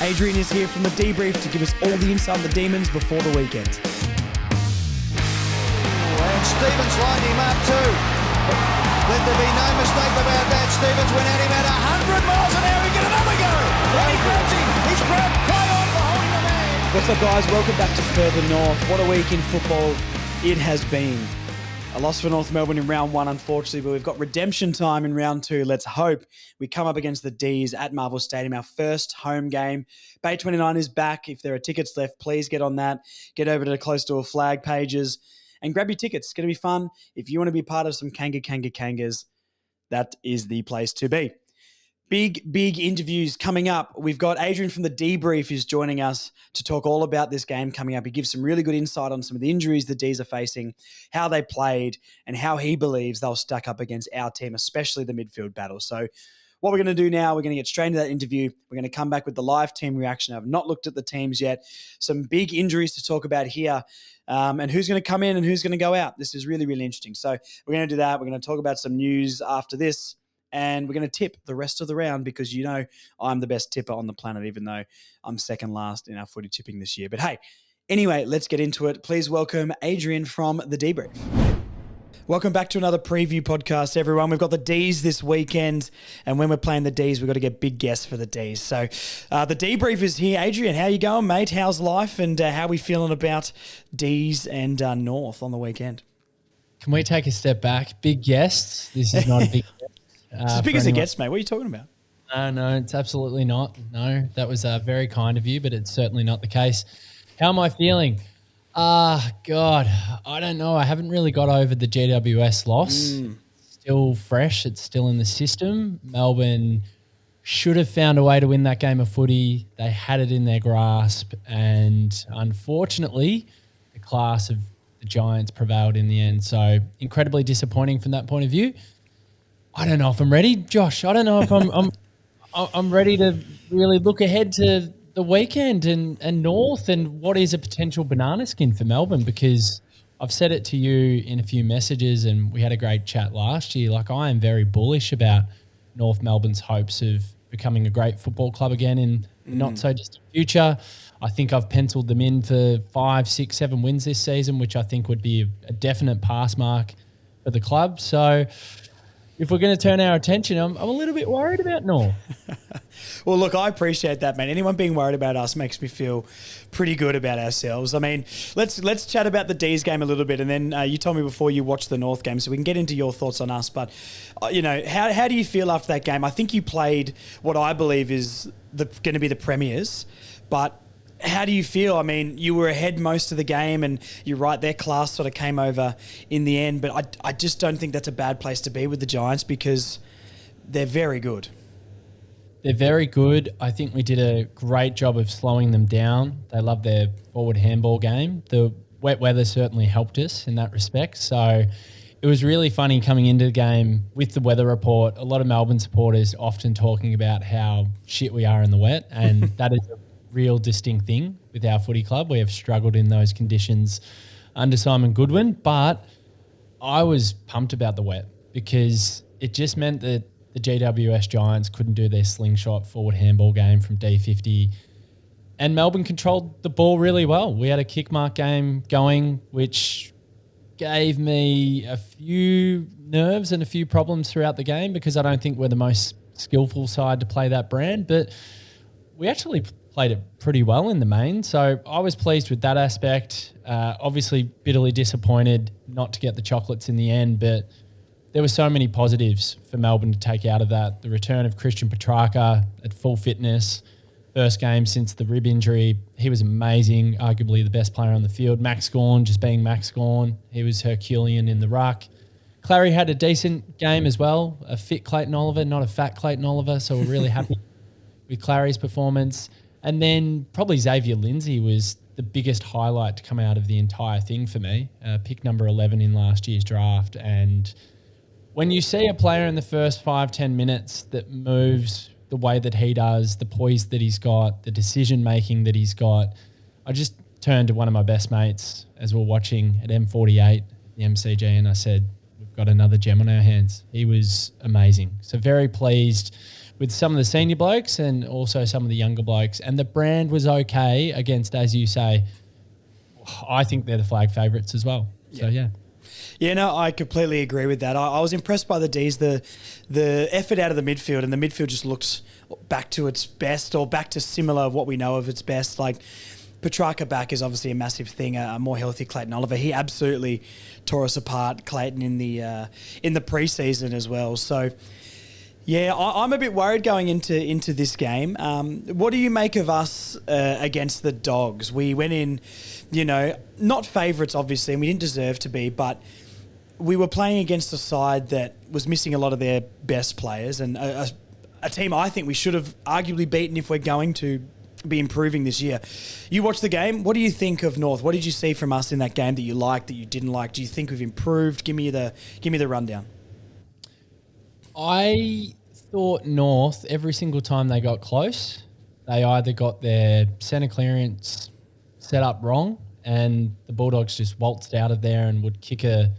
Adrian is here from the DeeBrief to give us all the insight on the Demons before the weekend. And Stevens lined him up too. Let there be no mistake about that. Stevens went at him at 100 miles an hour. He get another go. And he grabs him. He's grabbed. Play on for holding the man. What's up, guys? Welcome back to Further North. What a week in football it has been. A loss for North Melbourne in round one, unfortunately, but we've got redemption time in round two. Let's hope we come up against the Dees at Marvel Stadium, our first home game. Bay 29 is back. If there are tickets left, please get on that. Get over to the Close to a Flag pages and grab your tickets. It's going to be fun. If you want to be part of some Kangas, that is the place to be. Big interviews coming up. We've got Adrian from the DeeBrief is joining us to talk all about this game coming up. He gives some really good insight on some of the injuries the Dees are facing, how they played, and how he believes they'll stack up against our team, especially the midfield battle. So what we're going to do now, we're going to get straight into that interview. We're going to come back with the live team reaction. I've not looked at the teams yet. Some big injuries to talk about here, and who's going to come in and who's going to go out. This is really, really interesting. So we're going to do that. We're going to talk about some news after this. And we're going to tip the rest of the round because, you know, I'm the best tipper on the planet, even though I'm second last in our footy tipping this year. But hey, anyway, let's get into it. Please welcome Adrian from the DeeBrief. Welcome back to another preview podcast, everyone. We've got the Dees this weekend, and when we're playing the Dees, we've got to get big guests for the Dees. So the DeeBrief is here. Adrian, how you going, mate? How's life, and how are we feeling about Dees and North on the weekend? Can we take a step back? Big guests. This is not a big guest. It's as big as it gets, mate. What are you talking about? No, it's absolutely not. No, that was very kind of you, but it's certainly not the case. How am I feeling? God, I don't know. I haven't really got over the GWS loss. Still fresh. It's still in the system. Melbourne should have found a way to win that game of footy. They had it in their grasp, and unfortunately, the class of the Giants prevailed in the end. So incredibly disappointing from that point of view. I don't know if I'm ready, Josh. I don't know if I'm ready to really look ahead to the weekend and North and what is a potential banana skin for Melbourne, because I've said it to you in a few messages and we had a great chat last year. Like, I am very bullish about North Melbourne's hopes of becoming a great football club again in the not so distant future. I think I've penciled them in for 5, 6, 7 wins this season, which I think would be a definite pass mark for the club. So if we're going to turn our attention, I'm a little bit worried about North. Well, look, I appreciate that, man. Anyone being worried about us makes me feel pretty good about ourselves. I mean, let's chat about the Dees game a little bit, and then you told me before you watched the North game, so we can get into your thoughts on us. But, you know, how do you feel after that game? I think you played what I believe is going to be the premiers, but how do you feel? I mean, you were ahead most of the game, and you're right, their class sort of came over in the end, but I just don't think that's a bad place to be with the Giants because they're very good. They're very good. I think we did a great job of slowing them down. They love their forward handball game. The wet weather certainly helped us in that respect. So it was really funny coming into the game with the weather report. A lot of Melbourne supporters often talking about how shit we are in the wet, and that is a real distinct thing with our footy club. We have struggled in those conditions under Simon Goodwin, but I was pumped about the wet because it just meant that the GWS Giants couldn't do their slingshot forward handball game from D50, and Melbourne controlled the ball really well. We had a kick mark game going, which gave me a few nerves and a few problems throughout the game because I don't think we're the most skillful side to play that brand, but we actually played it pretty well in the main. So I was pleased with that aspect. Obviously bitterly disappointed not to get the chocolates in the end, but there were so many positives for Melbourne to take out of that. The return of Christian Petrarca at full fitness, first game since the rib injury. He was amazing, arguably the best player on the field. Max Gawn just being Max Gawn. He was Herculean in the ruck. Clary had a decent game as well, a fit Clayton Oliver, not a fat Clayton Oliver, so we're really happy with Clary's performance. And then probably Xavier Lindsay was the biggest highlight to come out of the entire thing for me. Pick number 11 in last year's draft. And when you see a player in the first 5-10 minutes that moves the way that he does, the poise that he's got, the decision-making that he's got, I just turned to one of my best mates as we're watching at M48, the MCG, and I said, we've got another gem on our hands. He was amazing. So very pleased with some of the senior blokes and also some of the younger blokes. And the brand was okay against, as you say, I think they're the flag favourites as well. So, yeah. Yeah, no, I completely agree with that. I was impressed by the Dees, the effort out of the midfield, and the midfield just looked back to its best, or back to similar of what we know of its best. Like, Petrarca back is obviously a massive thing. A more healthy Clayton Oliver, he absolutely tore us apart, Clayton, in the preseason as well. So, yeah, I'm a bit worried going into this game. What do you make of us against the Dogs? We went in, not favourites, obviously, and we didn't deserve to be, but we were playing against a side that was missing a lot of their best players, and a team I think we should have arguably beaten if we're going to be improving this year. You watched the game. What do you think of North? What did you see from us in that game that you liked, that you didn't like? Do you think we've improved? Give me the rundown. I thought North, every single time they got close, they either got their centre clearance set up wrong and the Bulldogs just waltzed out of there and would kick a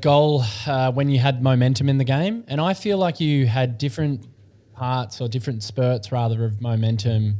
goal when you had momentum in the game. And I feel like you had different parts, or different spurts rather, of momentum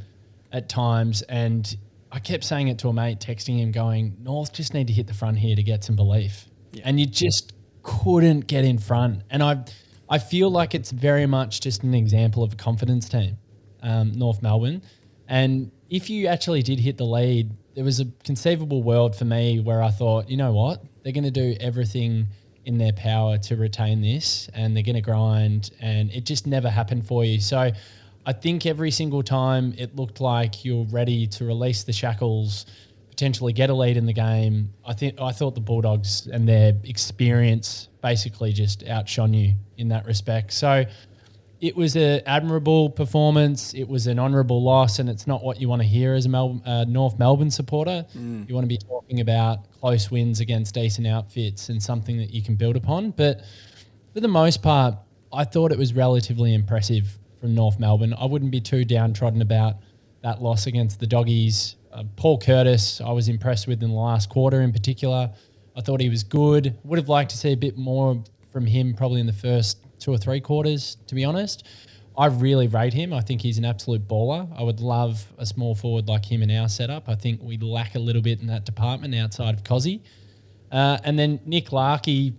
at times. And I kept saying it to a mate, texting him going, North just need to hit the front here to get some belief. Yeah. And you just couldn't get in front. And I feel like it's very much just an example of a confidence team, North Melbourne. And if you actually did hit the lead, there was a conceivable world for me where I thought, you know what, they're going to do everything in their power to retain this, and they're going to grind, and it just never happened for you. So I think every single time it looked like you're ready to release the shackles, potentially get a lead in the game. I thought the Bulldogs and their experience basically just outshone you in that respect. So it was an admirable performance. It was an honourable loss, and it's not what you want to hear as a North Melbourne supporter. You want to be talking about close wins against decent outfits and something that you can build upon. But for the most part, I thought it was relatively impressive from North Melbourne. I wouldn't be too downtrodden about that loss against the Doggies. Paul Curtis, I was impressed with in the last quarter in particular. I thought he was good. Would have liked to see a bit more from him probably in the first 2 or 3 quarters, to be honest. I really rate him. I think he's an absolute baller. I would love a small forward like him in our setup. I think we lack a little bit in that department outside of Cozzy. And then Nick Larkey,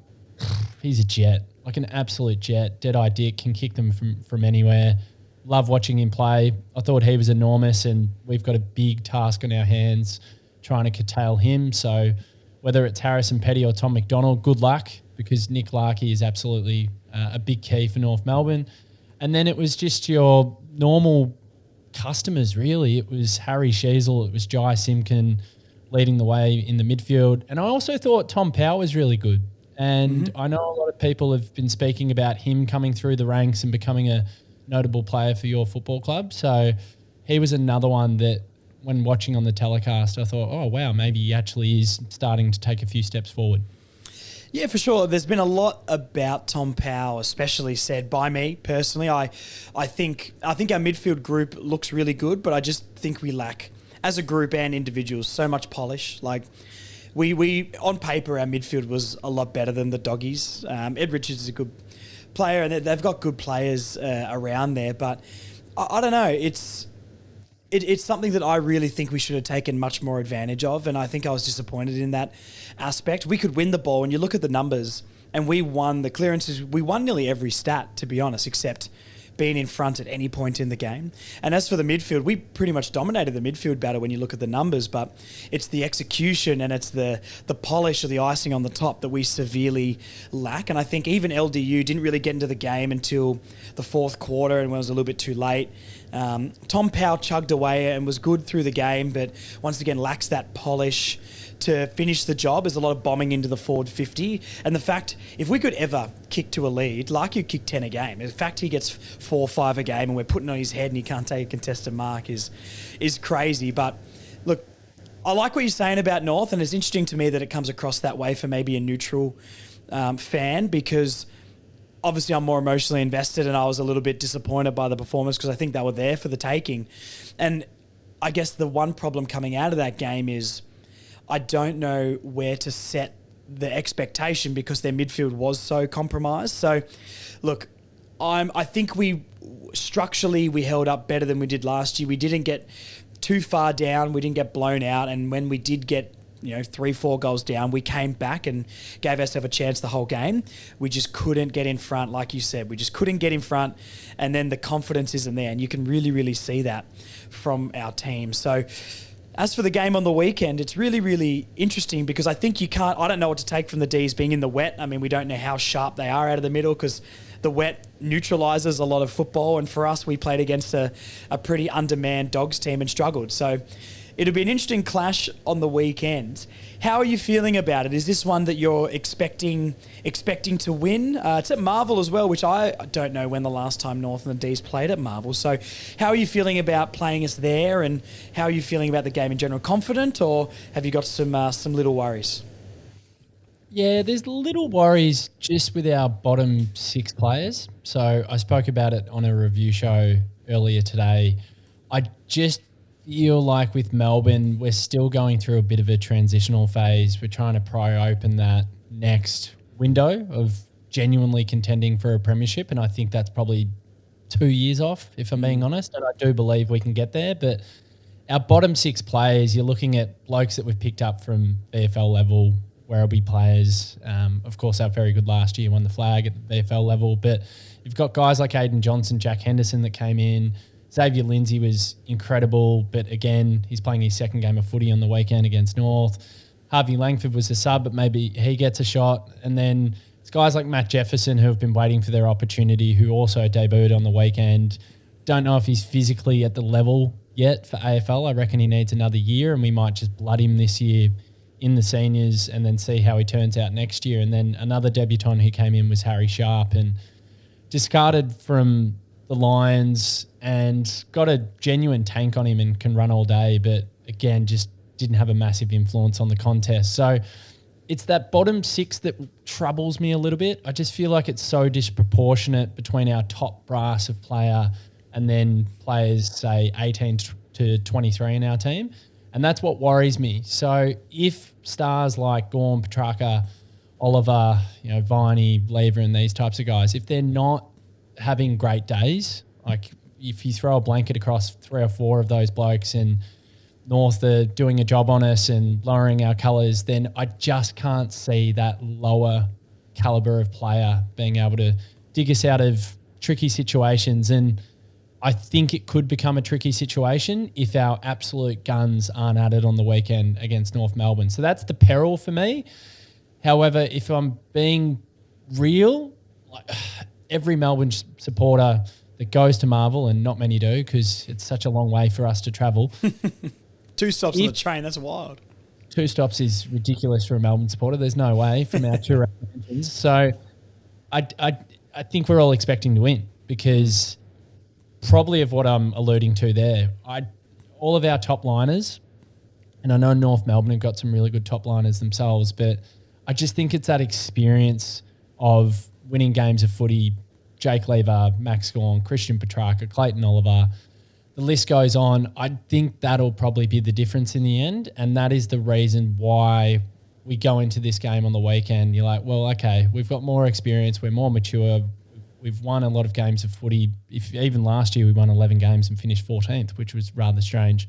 he's a jet, like an absolute jet. Dead-eye dick, can kick them from anywhere. Love watching him play. I thought he was enormous, and we've got a big task on our hands trying to curtail him. So whether it's Harrison Petty or Tom McDonald, good luck, because Nick Larkey is absolutely a big key for North Melbourne. And then it was just your normal customers, really. It was Harry Sheasel, it was Jai Simkin leading the way in the midfield. And I also thought Tom Powell was really good. And I know a lot of people have been speaking about him coming through the ranks and becoming a notable player for your football club. So he was another one that, when watching on the telecast, I thought, oh, wow, maybe he actually is starting to take a few steps forward. Yeah, for sure. There's been a lot about Tom Powell, especially said by me personally. I think our midfield group looks really good, but I just think we lack, as a group and individuals, so much polish. Like we on paper, our midfield was a lot better than the Doggies. Ed Richards is a good player, and they've got good players around there. But I don't know. It's something that I really think we should have taken much more advantage of, and I think I was disappointed in that aspect. We could win the ball, and you look at the numbers, and we won the clearances. We won nearly every stat, to be honest, except being in front at any point in the game. And as for the midfield, we pretty much dominated the midfield battle when you look at the numbers, but it's the execution and it's the polish or the icing on the top that we severely lack. And I think even LDU didn't really get into the game until the fourth quarter, and when it was a little bit too late. Tom Powell chugged away and was good through the game, but once again lacks that polish to finish the job. There's a lot of bombing into the forward 50. And the fact, if we could ever kick to a lead, like you kick 10 a game, the fact he gets 4 or 5 a game and we're putting on his head and he can't take a contested mark is crazy. But look, I like what you're saying about North, and it's interesting to me that it comes across that way for maybe a neutral fan, because obviously I'm more emotionally invested, and I was a little bit disappointed by the performance because I think they were there for the taking. And I guess the one problem coming out of that game is I don't know where to set the expectation because their midfield was so compromised. So, look, I think we structurally we held up better than we did last year. We didn't get too far down. We didn't get blown out. And when we did get 3-4 goals down, we came back and gave ourselves a chance the whole game. We just couldn't get in front, like you said. We just couldn't get in front, and then the confidence isn't there, and you can really, really see that from our team. So as for the game on the weekend, it's really, really interesting because I think I don't know what to take from the Dees being in the wet. I mean, we don't know how sharp they are out of the middle because the wet neutralises a lot of football, and for us, we played against a pretty undermanned Dogs team and struggled. So it'll be an interesting clash on the weekend. How are you feeling about it? Is this one that you're expecting to win? It's at Marvel as well, which I don't know when the last time North and the Dees played at Marvel. So how are you feeling about playing us there, and how are you feeling about the game in general? Confident, or have you got some little worries? Yeah, there's little worries just with our bottom 6 players. So I spoke about it on a review show earlier today. I just feel like with Melbourne, we're still going through a bit of a transitional phase. We're trying to pry open that next window of genuinely contending for a premiership, and I think that's probably 2 years off, if I'm being honest, and I do believe we can get there. But our bottom 6 players, you're looking at blokes that we've picked up from VFL level, Werribee players. Of course, our very good last year won the flag at the VFL level, but you've got guys like Aiden Johnson, Jack Henderson that came in. Xavier Lindsay was incredible, but again, he's playing his second game of footy on the weekend against North. Harvey Langford was a sub, but maybe he gets a shot. And then it's guys like Matt Jefferson who have been waiting for their opportunity, who also debuted on the weekend. Don't know if he's physically at the level yet for AFL. I reckon he needs another year, and we might just blood him this year in the seniors and then see how he turns out next year. And then another debutant who came in was Harry Sharp, and discarded from the Lions and got a genuine tank on him and can run all day, but again, just didn't have a massive influence on the contest. So it's that bottom 6 that troubles me a little bit. I just feel like it's so disproportionate between our top brass of player and then players, say, 18 to 23 in our team. And that's what worries me. So if stars like Gorm, Petrarca, Oliver, Viney, Lever and these types of guys, if they're not having great days, like if you throw a blanket across 3 or 4 of those blokes and North are doing a job on us and lowering our colours, then I just can't see that lower calibre of player being able to dig us out of tricky situations. And I think it could become a tricky situation if our absolute guns aren't at it on the weekend against North Melbourne. So that's the peril for me. However, if I'm being real, every Melbourne supporter that goes to Marvel, and not many do because it's such a long way for us to travel. 2 stops on the train, that's wild. 2 stops is ridiculous for a Melbourne supporter. There's no way from our 2 engines. So I think we're all expecting to win because probably of what I'm alluding to there, all of our top liners, and I know North Melbourne have got some really good top liners themselves, but I just think it's that experience of winning games of footy. Jake Lever, Max Gawn, Christian Petrarca, Clayton Oliver, the list goes on. I think that'll probably be the difference in the end, and that is the reason why we go into this game on the weekend. You're like, well, okay, we've got more experience, we're more mature, we've won a lot of games of footy. Even last year we won 11 games and finished 14th, which was rather strange.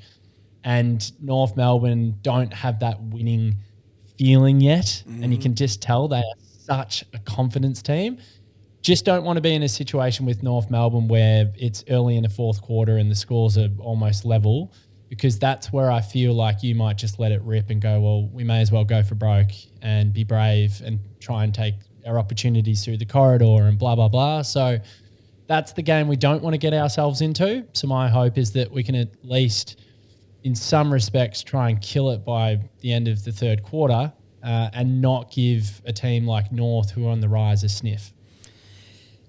And North Melbourne don't have that winning feeling yet, and you can just tell they are such a confidence team. Just don't want to be in a situation with North Melbourne where it's early in the 4th quarter and the scores are almost level, because that's where I feel like you might just let it rip and go, well, we may as well go for broke and be brave and try and take our opportunities through the corridor and blah, blah, blah. So that's the game we don't want to get ourselves into. So my hope is that we can at least, in some respects, try and kill it by the end of the 3rd quarter and not give a team like North, who are on the rise, a sniff.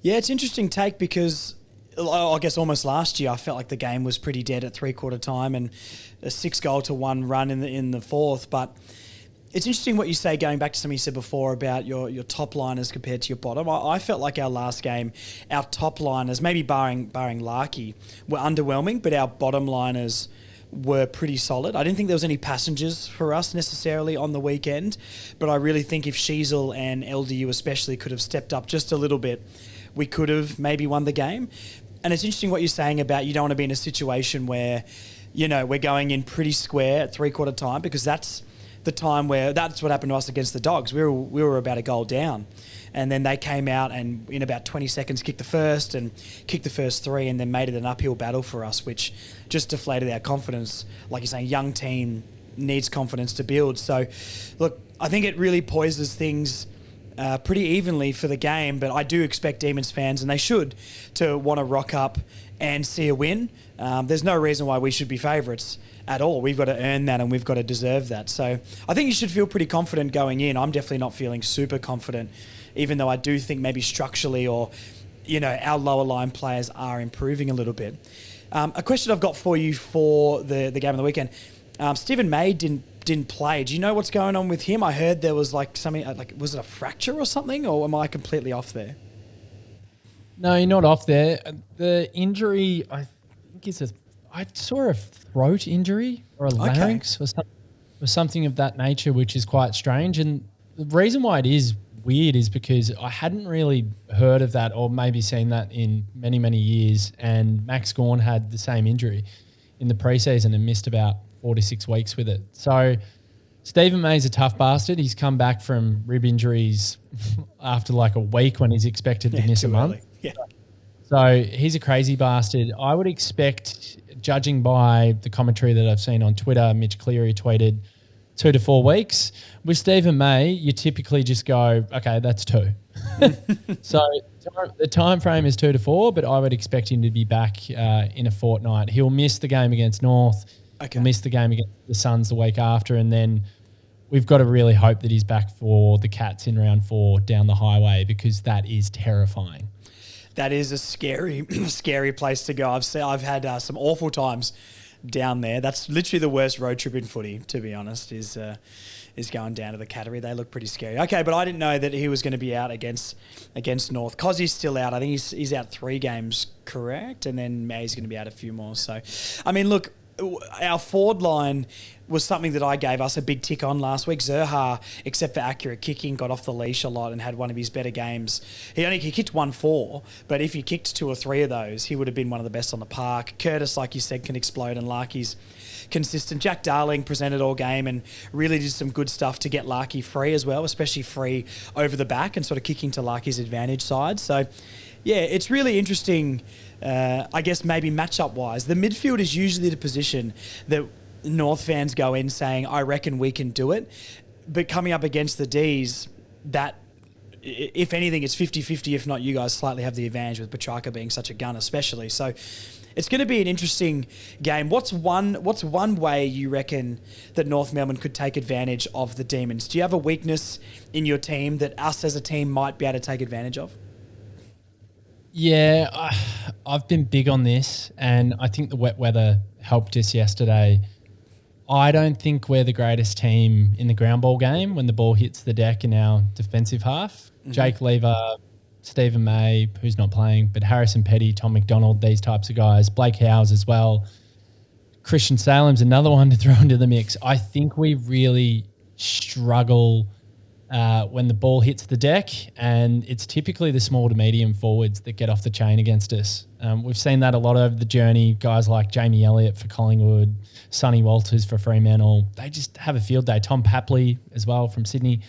Yeah, it's an interesting take because I guess almost last year I felt like the game was pretty dead at 3/4 time and a 6-goal-to-1 run in the 4th. But it's interesting what you say, going back to something you said before about your top liners compared to your bottom. I felt like our last game, our top liners, maybe barring Larky, were underwhelming, but our bottom liners were pretty solid. I didn't think there was any passengers for us necessarily on the weekend, but I really think if Sheasel and LDU especially could have stepped up just a little bit, we could have maybe won the game. And it's interesting what you're saying about you don't want to be in a situation where, we're going in pretty square at three-quarter time, because that's the time where that's what happened to us against the Dogs. We were about a goal down. And then they came out and in about 20 seconds kicked the first three, and then made it an uphill battle for us, which just deflated our confidence. Like you're saying, young team needs confidence to build. So, look, I think it really poises things pretty evenly for the game, but I do expect Demons fans, and they should, to want to rock up and see a win. There's no reason why we should be favourites at all. We've got to earn that and we've got to deserve that. So I think you should feel pretty confident going in. I'm definitely not feeling super confident, even though I do think maybe structurally or, our lower line players are improving a little bit. A question I've got for you for the game of the weekend. Stephen May didn't play. Do you know what's going on with him? I heard there was something, was it a fracture or something, or am I completely off there? No, you're not off there. The injury, I think I saw a throat injury or a larynx or something of that nature, which is quite strange. And the reason why it is weird is because I hadn't really heard of that or maybe seen that in many, many years. And Max Gawn had the same injury in the preseason and missed about 4 to 6 weeks with it. So Stephen May's a tough bastard. He's come back from rib injuries after a week when he's expected to miss a month. Yeah. So he's a crazy bastard. I would expect, judging by the commentary that I've seen on Twitter, Mitch Cleary tweeted 2 to 4 weeks. With Stephen May, you typically just go, okay, that's 2. So the time frame is 2 to 4, but I would expect him to be back in a fortnight. He'll miss the game against North. Okay. He'll miss the game against the Suns the week after, and then we've got to really hope that he's back for the Cats in round 4 down the highway, because that is terrifying. That is a scary, scary place to go. I've had some awful times down there. That's literally the worst road trip in footy, to be honest, is going down to the Cattery. They look pretty scary. Okay, but I didn't know that he was going to be out against North. Cozzy's still out. I think he's out 3 games, correct? And then May's going to be out a few more. So, I mean, look, our forward line was something that I gave us a big tick on last week. Zerha, except for accurate kicking, got off the leash a lot and had one of his better games. He kicked 1-4, but if he kicked 2 or 3 of those, he would have been one of the best on the park. Curtis, like you said, can explode, and Larky's consistent. Jack Darling presented all game and really did some good stuff to get Larky free as well, especially free over the back and sort of kicking to Larky's advantage side. So, yeah, it's really interesting, I guess maybe matchup-wise. The midfield is usually the position that North fans go in saying, I reckon we can do it. But coming up against the Dees, that, if anything, it's 50-50, if not you guys slightly have the advantage with Petrarca being such a gun especially. So it's going to be an interesting game. What's one way you reckon that North Melbourne could take advantage of the Demons? Do you have a weakness in your team that us as a team might be able to take advantage of? Yeah, I've been big on this, and I think the wet weather helped us yesterday. I don't think we're the greatest team in the ground ball game when the ball hits the deck in our defensive half. Mm-hmm. Jake Lever, Stephen May, who's not playing, but Harrison Petty, Tom McDonald, these types of guys, Blake Howes as well. Christian Salem's another one to throw into the mix. I think we really struggle when the ball hits the deck, and it's typically the small to medium forwards that get off the chain against us. We've seen that a lot over the journey. Guys like Jamie Elliott for Collingwood, Sonny Walters for Fremantle, they just have a field day. Tom Papley as well from Sydney.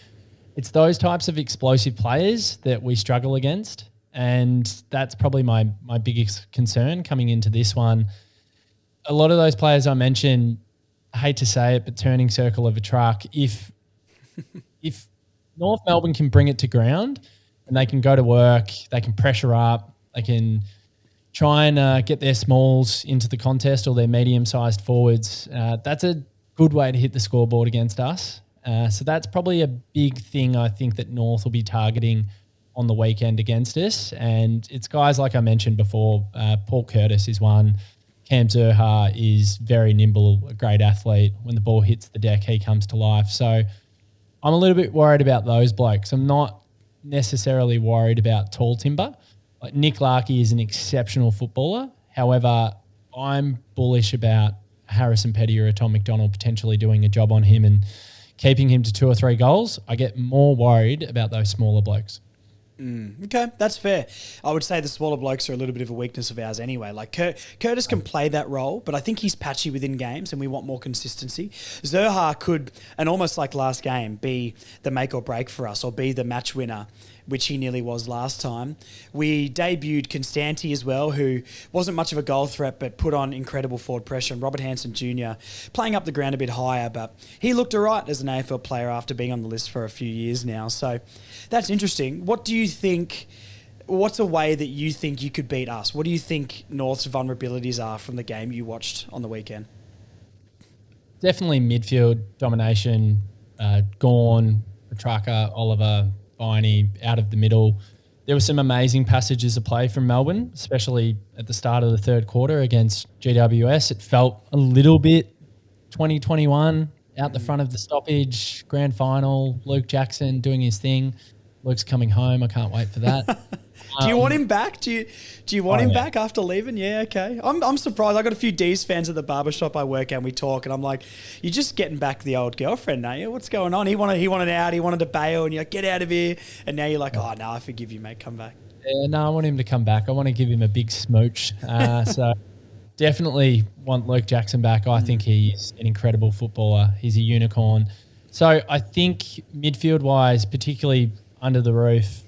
It's those types of explosive players that we struggle against, and that's probably my biggest concern coming into this one. A lot of those players I mentioned, I hate to say it, but turning circle of a truck. If North Melbourne can bring it to ground and they can go to work, they can pressure up, they can try and get their smalls into the contest or their medium-sized forwards, that's a good way to hit the scoreboard against us. So that's probably a big thing I think that North will be targeting on the weekend against us. And it's guys like I mentioned before, Paul Curtis is one. Cam Zerha is very nimble, a great athlete. When the ball hits the deck, he comes to life. So I'm a little bit worried about those blokes. I'm not necessarily worried about tall timber. Like Nick Larkey is an exceptional footballer. However, I'm bullish about Harrison Petty or a Tom McDonald potentially doing a job on him and keeping him to 2 or 3 goals. I get more worried about those smaller blokes. Okay, that's fair. I would say the smaller blokes are a little bit of a weakness of ours anyway. Like Curtis can play that role, but I think he's patchy within games and we want more consistency. Zerha could, and almost like last game, be the make or break for us or be the match winner, which he nearly was last time. We debuted Constanti as well, who wasn't much of a goal threat, but put on incredible forward pressure. And Robert Hansen Jr. playing up the ground a bit higher, but he looked all right as an AFL player after being on the list for a few years now. So that's interesting. What do you think? What's a way that you think you could beat us? What do you think North's vulnerabilities are from the game you watched on the weekend? Definitely midfield domination. Gorn, Petrarca, Oliver, Viney out of the middle. There were some amazing passages of play from Melbourne, especially at the start of the third quarter against GWS. It felt a little bit 2021 out the front of the stoppage, grand final, Luke Jackson doing his thing. Luke's coming home. I can't wait for that. Do you want him back? Do you want him back after leaving? Yeah, okay. I'm surprised. I got a few Dees fans at the barbershop I work at and we talk and I'm like, you're just getting back the old girlfriend, are you? What's going on? He wanted out, he wanted to bail and you're like, get out of here. And now you're like, oh no, I forgive you, mate, come back. Yeah, no, I want him to come back. I want to give him a big smooch. So definitely want Luke Jackson back. I think he's an incredible footballer. He's a unicorn. So I think midfield-wise, particularly under the roof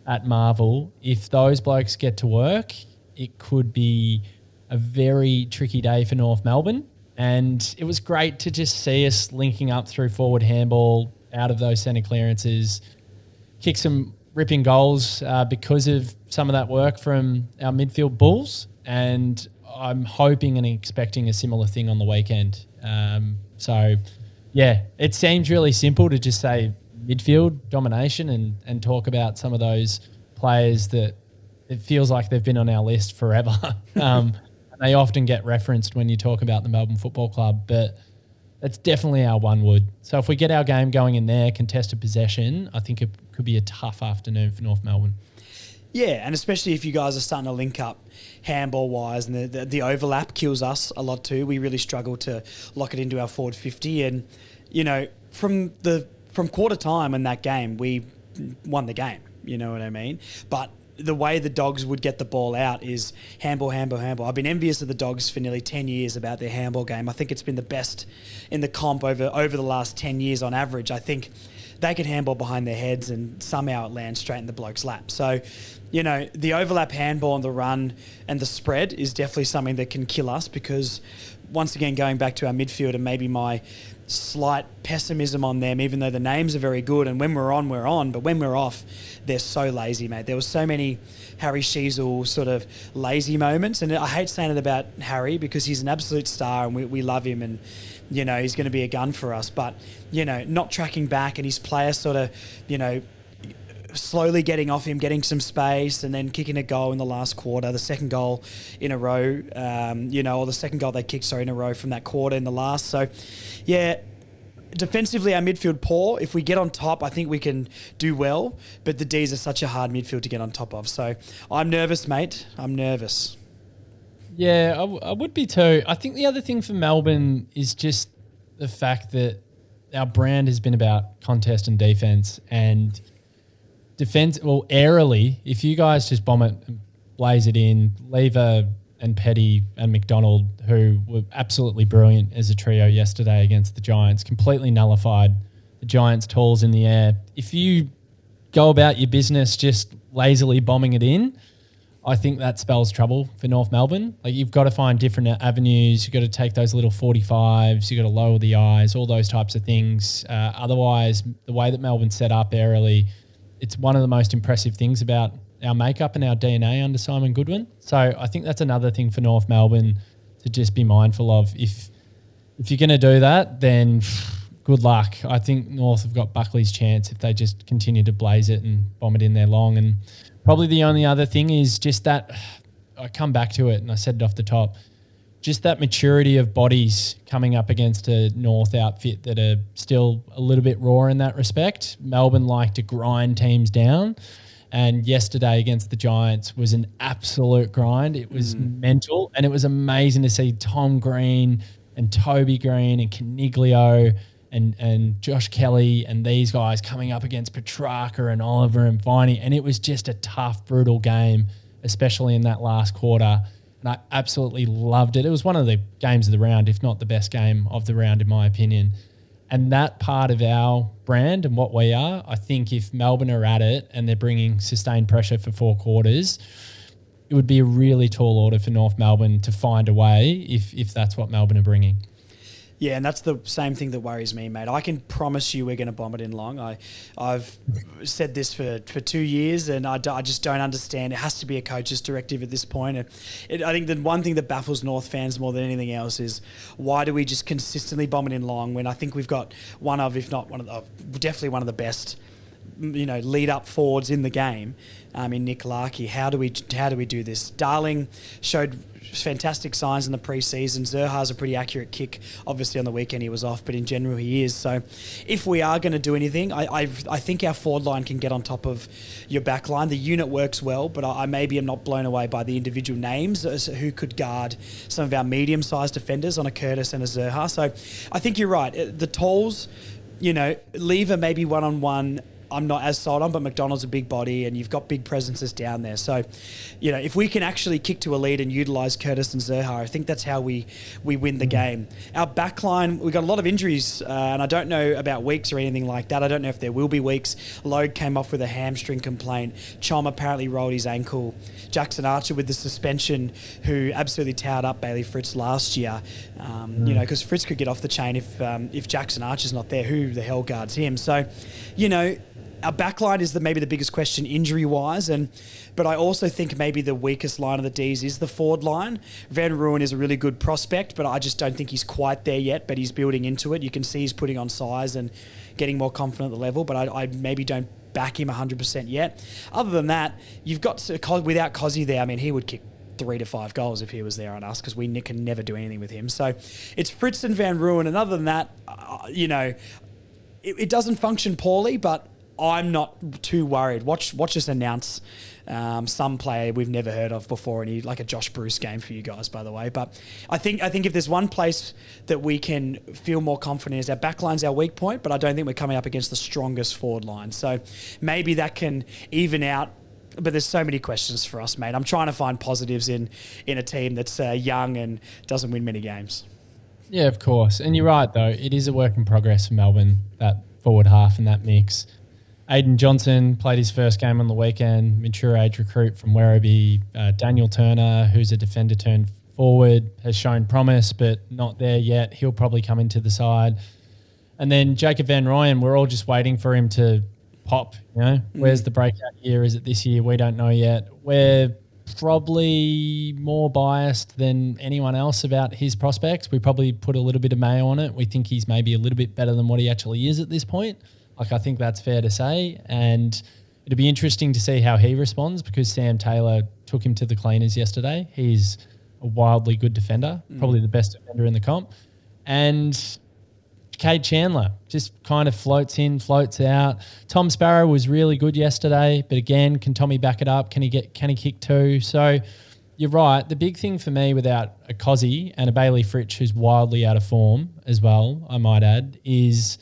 at Marvel, if those blokes get to work, it could be a very tricky day for North Melbourne. And it was great to just see us linking up through forward handball, out of those centre clearances, kick some ripping goals because of some of that work from our midfield bulls. And I'm hoping and expecting a similar thing on the weekend. So, yeah, it seems really simple to just say midfield domination and talk about some of those players that it feels like they've been on our list forever. They often get referenced when you talk about the Melbourne Football Club, but that's definitely our one wood. So if we get our game going in there, contested possession, I think it could be a tough afternoon for North Melbourne. Yeah, and especially if you guys are starting to link up handball-wise and the overlap kills us a lot too. We really struggle to lock it into our forward 50 and, you know, from quarter time in that game, we won the game. You know what I mean? But the way the Dogs would get the ball out is handball, handball, handball. I've been envious of the Dogs for nearly 10 years about their handball game. I think it's been the best in the comp over the last 10 years on average. I think they can handball behind their heads and somehow it lands straight in the bloke's lap. So, you know, the overlap handball and the run and the spread is definitely something that can kill us because, once again, going back to our midfield and maybe my slight pessimism on them, even though the names are very good and when we're on, but when we're off, they're so lazy, mate. There was so many Harry Sheasel sort of lazy moments, and I hate saying it about Harry because he's an absolute star and we love him and, you know, he's going to be a gun for us, but, you know, not tracking back and his players sort of, you know, slowly getting off him, getting some space and then kicking a goal in the last quarter, the second goal in a row, you know, or the second goal they kicked, in a row from that quarter in the last. So, yeah, defensively our midfield poor. If we get on top, I think we can do well, but the D's are such a hard midfield to get on top of. So I'm nervous, mate. I'm nervous. Yeah, I would be too. I think the other thing for Melbourne is just the fact that our brand has been about contest and defense and defense. Well, airily, if you guys just bomb it and blaze it in, Lever and Petty and McDonald, who were absolutely brilliant as a trio yesterday against the Giants, completely nullified the Giants' tools in the air. If you go about your business just lazily bombing it in, I think that spells trouble for North Melbourne. Like, you've got to find different avenues. You've got to take those little 45s. You've got to lower the eyes, all those types of things. Otherwise, the way that Melbourne's set up airily, it's one of the most impressive things about our makeup and our DNA under Simon Goodwin. So I think that's another thing for North Melbourne to just be mindful of. If you're going to do that, then good luck. I think North have got Buckley's chance if they just continue to blaze it and bomb it in there long. And probably the only other thing is just that, I come back to it and I said it off the top, just that maturity of bodies coming up against a North outfit that are still a little bit raw in that respect. Melbourne like to grind teams down. And yesterday against the Giants was an absolute grind. It was mental. And it was amazing to see Tom Green and Toby Green and Caniglio and Josh Kelly and these guys coming up against Petrarca and Oliver and Viney, and it was just a tough, brutal game, especially in that last quarter. And I absolutely loved it. It was one of the games of the round, if not the best game of the round, in my opinion. And that part of our brand and what we are, I think if Melbourne are at it and they're bringing sustained pressure for 4 quarters, it would be a really tall order for North Melbourne to find a way if that's what Melbourne are bringing. Yeah, and that's the same thing that worries me, mate. I can promise you we're going to bomb it in long. I've said this for 2 years, and I just don't understand. It has to be a coach's directive at this point. I think the one thing that baffles North fans more than anything else is why do we just consistently bomb it in long when I think we've got one of, if not one of the, definitely one of the best, lead up forwards in the game, in Nick Larkey. How do we do this? Darling showed fantastic signs in the preseason. Zerha's a pretty accurate kick. Obviously on the weekend he was off, but in general he is. So if we are going to do anything, I think our forward line can get on top of your back line. The unit works well, but I maybe am not blown away by the individual names as who could guard some of our medium-sized defenders on a Curtis and a Zerha. So I think you're right. The talls, Lever maybe one-on-one, I'm not as sold on, but McDonald's a big body and you've got big presences down there. So, if we can actually kick to a lead and utilise Curtis and Zerha, I think that's how we win the game. Our backline, we've got a lot of injuries, and I don't know about weeks or anything like that. I don't know if there will be weeks. Logue came off with a hamstring complaint. Chom apparently rolled his ankle. Jackson Archer with the suspension, who absolutely towered up Bailey Fritz last year. Because Fritz could get off the chain if Jackson Archer's not there. Who the hell guards him? So, our backline is maybe the biggest question injury-wise, but I also think maybe the weakest line of the D's is the forward line. Van Ruin is a really good prospect, but I just don't think he's quite there yet, but he's building into it. You can see he's putting on size and getting more confident at the level, but I maybe don't back him 100% yet. Other than that, you've got without Cozzy there, he would kick 3 to 5 goals if he was there on us because we can never do anything with him. So it's Fritz and Van Ruin, and other than that, it doesn't function poorly, but I'm not too worried. Watch us announce some player we've never heard of before, and like a Josh Bruce game for you guys, by the way. But I think if there's one place that we can feel more confident is our backline's our weak point, but I don't think we're coming up against the strongest forward line. So maybe that can even out. But there's so many questions for us, mate. I'm trying to find positives in a team that's young and doesn't win many games. Yeah, of course. And you're right, though. It is a work in progress for Melbourne, that forward half and that mix. Aiden Johnson played his first game on the weekend, mature age recruit from Werribee. Daniel Turner, who's a defender turned forward, has shown promise, but not there yet. He'll probably come into the side. And then Jacob Van Rooyen, we're all just waiting for him to pop. Where's the breakout year? Is it this year? We don't know yet. We're probably more biased than anyone else about his prospects. We probably put a little bit of mayo on it. We think he's maybe a little bit better than what he actually is at this point. I think that's fair to say. And it'll be interesting to see how he responds because Sam Taylor took him to the cleaners yesterday. He's a wildly good defender, probably the best defender in the comp. And Cade Chandler just kind of floats in, floats out. Tom Sparrow was really good yesterday, but again, can Tommy back it up? Can he kick 2? So you're right. The big thing for me without a Cozzy and a Bailey Fritsch who's wildly out of form as well, I might add, is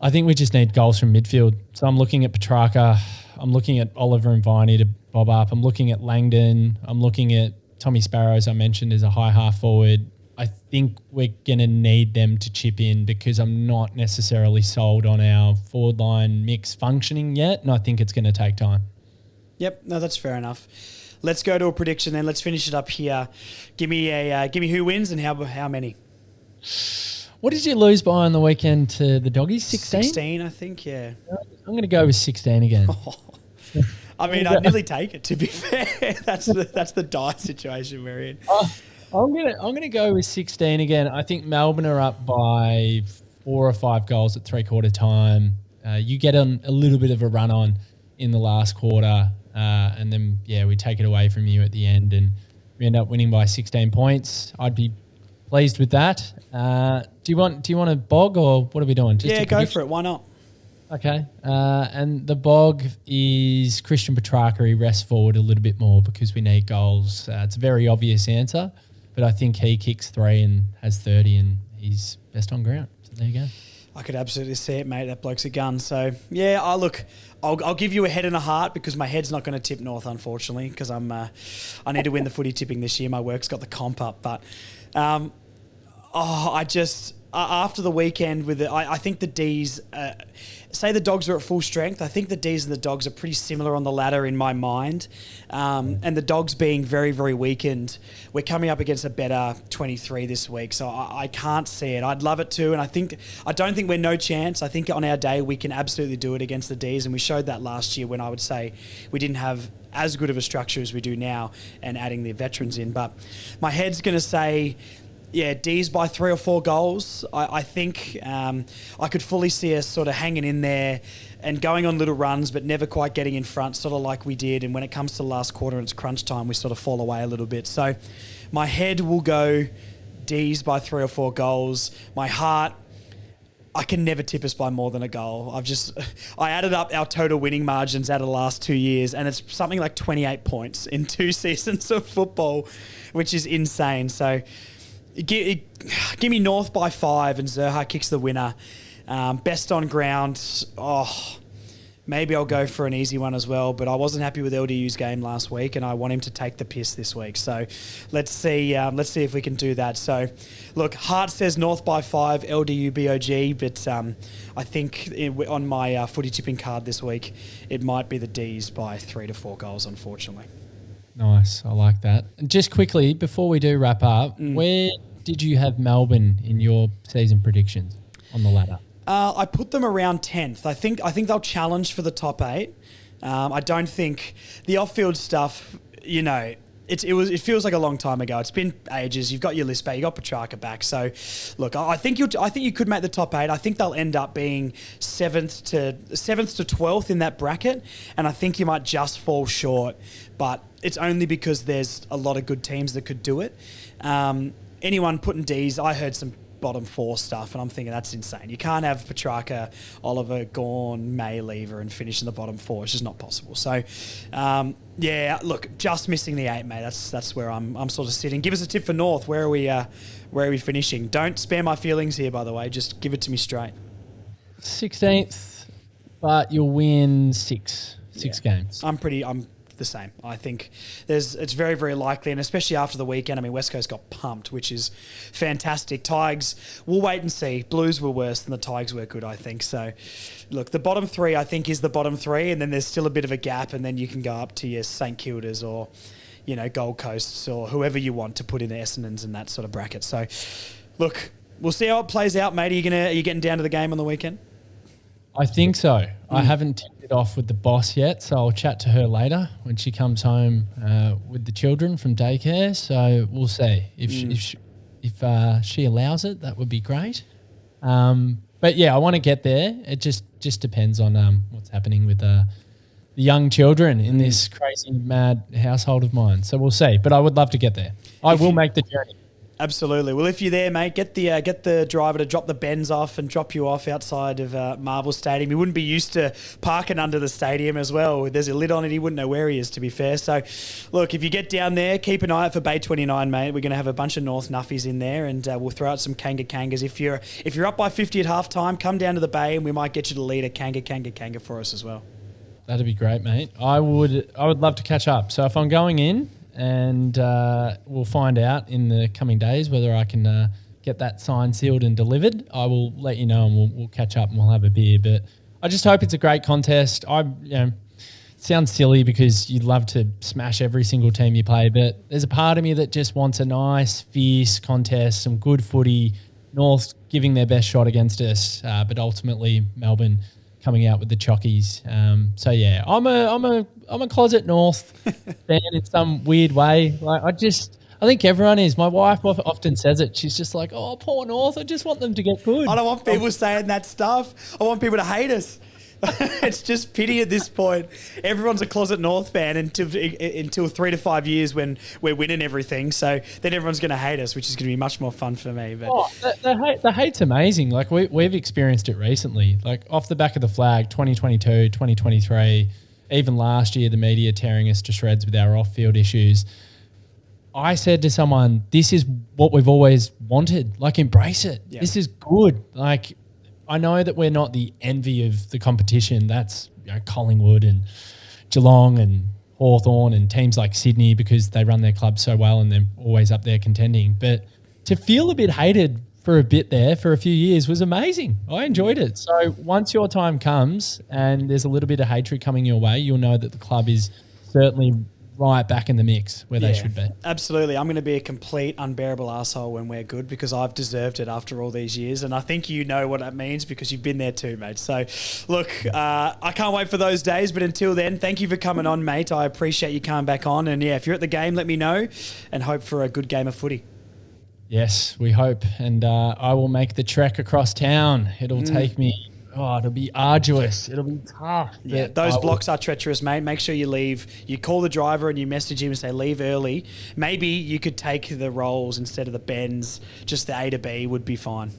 I think we just need goals from midfield. So I'm looking at Petrarca. I'm looking at Oliver and Viney to bob up. I'm looking at Langdon. I'm looking at Tommy Sparrow, as I mentioned, as a high half forward. I think we're going to need them to chip in because I'm not necessarily sold on our forward line mix functioning yet, and I think it's going to take time. Yep, no, that's fair enough. Let's go to a prediction then. Let's finish it up here. Give me who wins and how many. What did you lose by on the weekend to the Doggies? 16? 16, I think, yeah. I'm going to go with 16 again. I'd nearly take it, to be fair. That's the dire situation we're in. I'm gonna go with 16 again. I think Melbourne are up by 4 or 5 goals at 3/4 time. You get a little bit of a run on in the last quarter, and then we take it away from you at the end, and we end up winning by 16 points. I'd be pleased with that. Do you want a bog or what are we doing? Just go for it. Why not? Okay. And the bog is Christian Petrarca. He rests forward a little bit more because we need goals. It's a very obvious answer, but I think he kicks 3 and has 30 and he's best on ground. So there you go. I could absolutely see it, mate. That bloke's a gun. So, yeah, I'll give you a head and a heart because my head's not going to tip North, unfortunately, because I need to win the footy tipping this year. My work's got the comp up. But, after the weekend with it, I think the Dees, say the Dogs are at full strength. I think the Dees and the Dogs are pretty similar on the ladder in my mind. And the Dogs being very, very weakened, we're coming up against a better 23 this week. So I can't see it. I'd love it too. And I don't think we're no chance. I think on our day, we can absolutely do it against the Dees. And we showed that last year when I would say we didn't have as good of a structure as we do now and adding the veterans in. But my head's going to say, yeah, Dees by 3 or 4 goals. I think I could fully see us sort of hanging in there and going on little runs, but never quite getting in front, sort of like we did. And when it comes to the last quarter and it's crunch time, we sort of fall away a little bit. So my head will go Dees by 3 or 4 goals. My heart, I can never tip us by more than a goal. I added up our total winning margins out of the last 2 years, and it's something like 28 points in 2 seasons of football, which is insane. So give me North by 5 and Zerha kicks the winner. Best on ground. Maybe I'll go for an easy one as well, but I wasn't happy with LDU's game last week and I want him to take the piss this week. So let's see if we can do that. So look, heart says North by 5, LDU BOG, but I think on my footy tipping card this week, it might be the Dees by 3 to 4 goals, unfortunately. Nice. I like that. And just quickly, before we do wrap up, where did you have Melbourne in your season predictions on the ladder? I put them around 10th. I think they'll challenge for the top 8. I don't think the off-field stuff, it feels like a long time ago. It's been ages. You've got your list back. You got Petrarca back. So, look, I think you could make the top 8. I think they'll end up being 7th to 12th in that bracket, and I think you might just fall short. But it's only because there's a lot of good teams that could do it. Anyone putting D's, I heard some bottom 4 stuff, and I'm thinking that's insane. You can't have Petrarca, Oliver, Gawn, May, Lever, and finish in the bottom 4. It's just not possible. So, look, just missing the 8, mate. That's where I'm sort of sitting. Give us a tip for North. Where are we finishing? Don't spare my feelings here, by the way. Just give it to me straight. 16th, but you'll win 6 games. I'm the same. I think it's very, very likely, and especially after the weekend. I mean, West Coast got pumped, which is fantastic. Tigers, we'll wait and see. Blues were worse than the Tigers were good, I think. So, look, the bottom 3, I think, is the bottom 3, and then there's still a bit of a gap, and then you can go up to your St Kildas or, Gold Coasts or whoever you want to put in the Essendons and that sort of bracket. So, look, we'll see how it plays out, mate. Are you getting down to the game on the weekend? I think so. I haven't tipped it off with the boss yet, so I'll chat to her later when she comes home with the children from daycare. So we'll see if she allows it. That would be great. But yeah, I want to get there. It just depends on what's happening with the young children in this crazy mad household of mine. So we'll see. But I would love to get there. I will make the journey. Absolutely. Well, if you're there, mate, get the driver to drop the Benz off and drop you off outside of Marvel Stadium. He wouldn't be used to parking under the stadium as well. There's a lid on it. He wouldn't know where he is, to be fair. So, look, if you get down there, keep an eye out for Bay 29, mate. We're going to have a bunch of North Nuffies in there, and we'll throw out some Kangas. If you're up by 50 at halftime, come down to the Bay, and we might get you to lead a Kanga for us as well. That'd be great, mate. I would love to catch up. So if I'm going in, and we'll find out in the coming days whether I can get that signed, sealed and delivered. I will let you know, and we'll catch up and we'll have a beer. But I just hope it's a great contest. It sounds silly because you'd love to smash every single team you play, but there's a part of me that just wants a nice, fierce contest, some good footy, North giving their best shot against us, but ultimately Melbourne coming out with the chockies. So yeah, I'm a closet North fan in some weird way. Like I think everyone is. My wife often says it. She's just like, "Oh, poor North. I just want them to get good." I don't want people saying that stuff. I want people to hate us. It's just pity at this point. Everyone's a closet North fan until 3 to 5 years when we're winning everything. So then everyone's going to hate us, which is going to be much more fun for me. But the hate's amazing. Like we've experienced it recently. Like off the back of the flag, 2022, 2023, even last year, the media tearing us to shreds with our off-field issues. I said to someone, this is what we've always wanted. Like, embrace it. Yeah. This is good. Like, I know that we're not the envy of the competition. That's, Collingwood and Geelong and Hawthorn and teams like Sydney, because they run their club so well and they're always up there contending. But to feel a bit hated for a bit there for a few years was amazing. I enjoyed it. So once your time comes and there's a little bit of hatred coming your way, you'll know that the club is certainly right back in the mix where they should be. Absolutely. I'm going to be a complete unbearable asshole when we're good, because I've deserved it after all these years. And I think you know what that means because you've been there too, mate. So, look, I can't wait for those days. But until then, thank you for coming on, mate. I appreciate you coming back on. And, if you're at the game, let me know, and hope for a good game of footy. Yes, we hope. And I will make the trek across town. It'll take me... it'll be arduous. It'll be tough. Yeah, those blocks are treacherous, mate. Make sure you leave. You call the driver and you message him and say, leave early. Maybe you could take the rolls instead of the bends. Just the A to B would be fine.